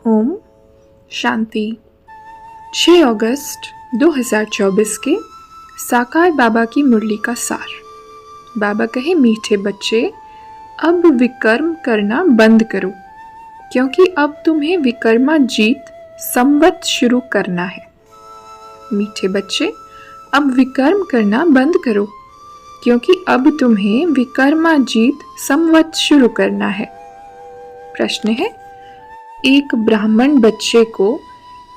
ओम शांति। 6 अगस्त 2024 के साकार बाबा की मुरली का सार। बाबा कहे, मीठे बच्चे, अब विकर्म करना बंद करो, क्योंकि अब तुम्हें विकर्माजीत संवत शुरू करना है। मीठे बच्चे, अब विकर्म करना बंद करो, क्योंकि अब तुम्हें विकर्माजीत संवत शुरू करना है। प्रश्न है, एक ब्राह्मण बच्चे को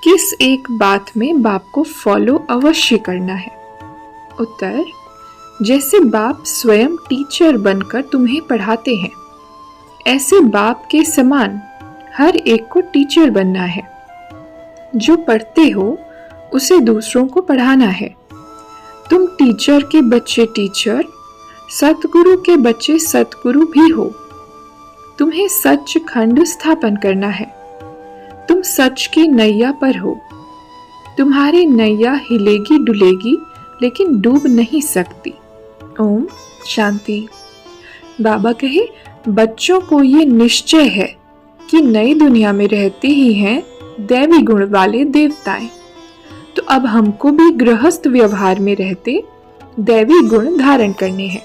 किस एक बात में बाप को फॉलो अवश्य करना है? उत्तर, जैसे बाप स्वयं टीचर बनकर तुम्हें पढ़ाते हैं, ऐसे बाप के समान हर एक को टीचर बनना है। जो पढ़ते हो उसे दूसरों को पढ़ाना है। तुम टीचर के बच्चे टीचर, सतगुरु के बच्चे सतगुरु भी हो। तुम्हें सच खंड स्थापन करना है। तुम सच की नैया पर हो। तुम्हारी नैया हिलेगी डुलेगी, लेकिन डूब नहीं सकती। ओम शांति। बाबा कहे, बच्चों को ये निश्चय है कि नई दुनिया में रहते ही हैं दैवी गुण वाले देवताएं, तो अब हमको भी गृहस्थ व्यवहार में रहते दैवी गुण धारण करने हैं।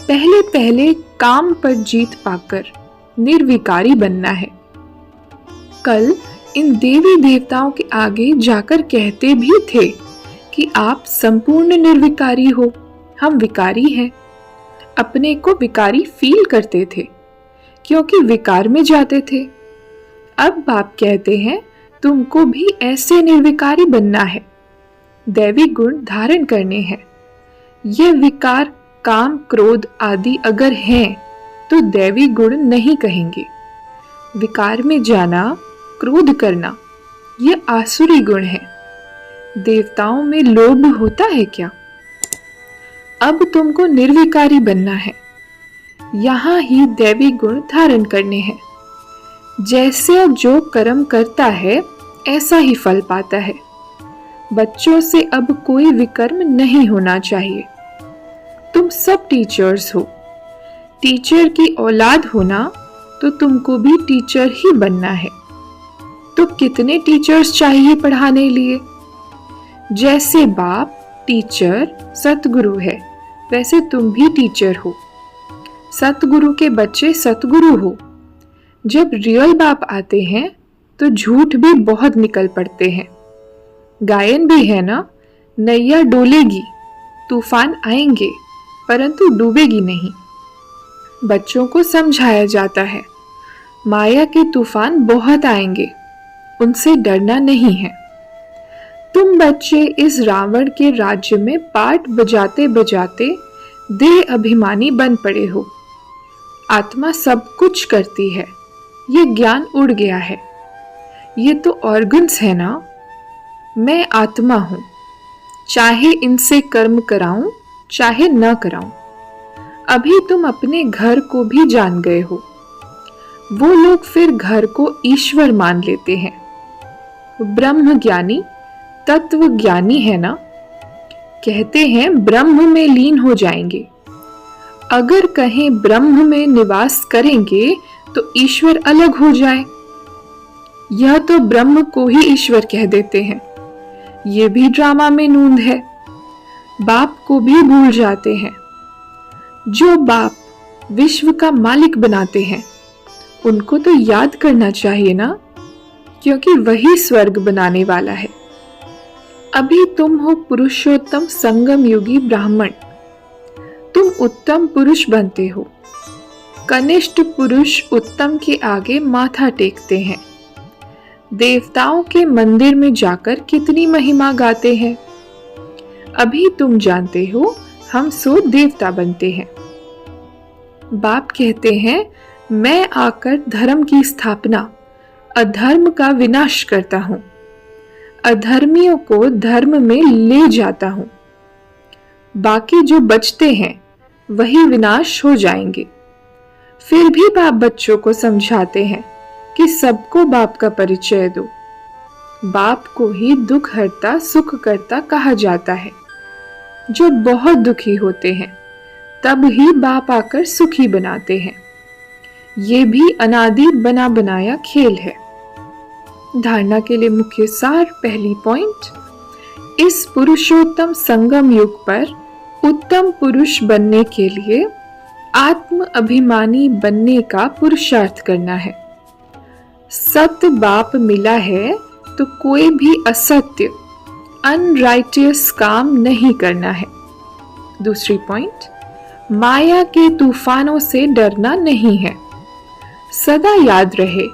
पहले पहले काम पर जीत पाकर निर्विकारी बनना है। कल इन देवी देवताओं के आगे जाकर कहते भी थे कि आप संपूर्ण निर्विकारी हो, हम विकारी हैं। अपने को विकारी फील करते थे क्योंकि विकार में जाते थे। अब बाप कहते हैं, तुमको भी ऐसे निर्विकारी बनना है, दैवी गुण धारण करने हैं। ये विकार काम क्रोध आदि अगर हैं तो दैवी गुण नहीं कहेंगे। विकार में जाना, क्रोध करना, ये आसुरी गुण है। देवताओं में लोभ होता है क्या? अब तुमको निर्विकारी बनना है। यहाँ ही दैवी गुण धारण करने हैं। जैसे जो कर्म करता है ऐसा ही फल पाता है। बच्चों से अब कोई विकर्म नहीं होना चाहिए। तुम सब टीचर्स हो। टीचर की औलाद होना तो तुमको भी टीचर ही बनना है। तो कितने टीचर्स चाहिए पढ़ाने लिए? जैसे बाप टीचर सतगुरु है, वैसे तुम भी टीचर हो। सतगुरु के बच्चे सतगुरु हो। जब रियल बाप आते हैं तो झूठ भी बहुत निकल पड़ते हैं। गायन भी है ना, नैया डोलेगी, तूफान आएंगे, परंतु डूबेगी नहीं। बच्चों को समझाया जाता है, माया के तूफान बहुत आएंगे, उनसे डरना नहीं है। तुम बच्चे इस रावण के राज्य में पाठ बजाते बजाते देह अभिमानी बन पड़े हो। आत्मा सब कुछ करती है, ये ज्ञान उड़ गया है। ये तो ऑर्गन्स है ना। मैं आत्मा हूं, चाहे इनसे कर्म कराऊं चाहे न कराऊं। अभी तुम अपने घर को भी जान गए हो। वो लोग फिर घर को ईश्वर मान लेते हैं। ब्रह्म ज्ञानी तत्व ज्ञानी है ना, कहते हैं ब्रह्म में लीन हो जाएंगे। अगर कहें ब्रह्म में निवास करेंगे तो ईश्वर अलग हो जाए। यह तो ब्रह्म को ही ईश्वर कह देते हैं। ये भी ड्रामा में नूंद है। बाप को भी भूल जाते हैं। जो बाप विश्व का मालिक बनाते हैं उनको तो याद करना चाहिए ना, क्योंकि वही स्वर्ग बनाने वाला है। अभी तुम हो पुरुषोत्तम संगम युगी ब्राह्मण। तुम उत्तम पुरुष बनते हो। कनिष्ठ पुरुष उत्तम के आगे माथा टेकते हैं। देवताओं के मंदिर में जाकर कितनी महिमा गाते हैं। अभी तुम जानते हो, हम सो देवता बनते हैं। बाप कहते हैं, मैं आकर धर्म की स्थापना, अधर्म का विनाश करता हूं। अधर्मियों को धर्म में ले जाता हूं। बाकी जो बचते हैं वही विनाश हो जाएंगे। फिर भी बाप बच्चों को समझाते हैं कि सबको बाप का परिचय दो। बाप को ही दुख हरता सुख करता कहा जाता है। जो बहुत दुखी होते हैं तब ही बाप आकर सुखी बनाते हैं। ये भी अनादि बना बनाया खेल है। धारणा के लिए मुख्य सार। पहली पॉइंट, इस पुरुषोत्तम संगम युग पर उत्तम पुरुष बनने के लिए आत्म अभिमानी बनने का पुरुषार्थ करना है। सत बाप मिला है तो कोई भी असत्य अनराइटियस काम नहीं करना है। दूसरी पॉइंट, माया के तूफानों से डरना नहीं है। सदा याद रहे,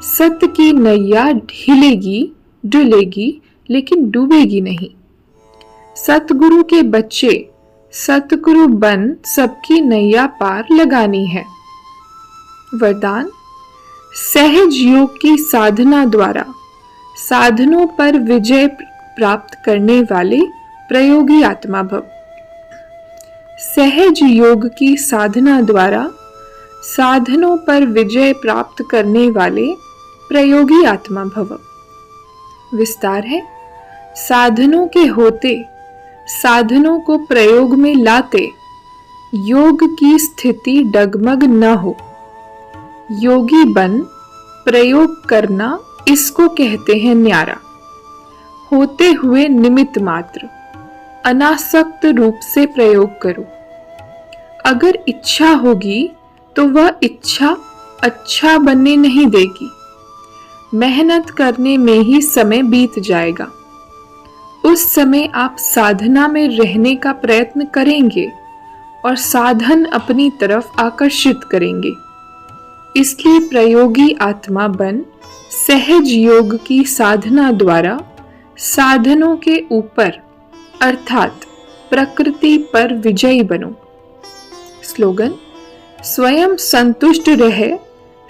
सत्य की नैया हिलेगी डुलेगी लेकिन डूबेगी नहीं। सतगुरु के बच्चे सतगुरु बन सबकी नैया पार लगानी है। वरदान, सहज योग की साधना द्वारा साधनों पर विजय प्राप्त करने वाले प्रयोगी आत्मा भव। सहज योग की साधना द्वारा साधनों पर विजय प्राप्त करने वाले प्रयोगी आत्मा भव। विस्तार है, साधनों के होते साधनों को प्रयोग में लाते योग की स्थिति डगमग न हो। योगी बन प्रयोग करना इसको कहते हैं न्यारा। होते हुए निमित्त मात्र अनासक्त रूप से प्रयोग करो। अगर इच्छा होगी तो वह इच्छा अच्छा बनने नहीं देगी। मेहनत करने में ही समय बीत जाएगा। उस समय आप साधना में रहने का प्रयत्न करेंगे और साधन अपनी तरफ आकर्षित करेंगे। इसलिए प्रयोगी आत्मा बन सहज योग की साधना द्वारा साधनों के ऊपर अर्थात प्रकृति पर विजयी बनो। स्लोगन, स्वयं संतुष्ट रहे,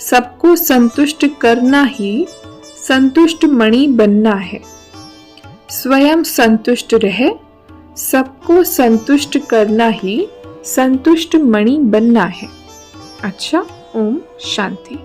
सबको संतुष्ट करना ही संतुष्ट मणि बनना है। स्वयं संतुष्ट रहे, सबको संतुष्ट करना ही संतुष्ट मणि बनना है। अच्छा, ओम शांति।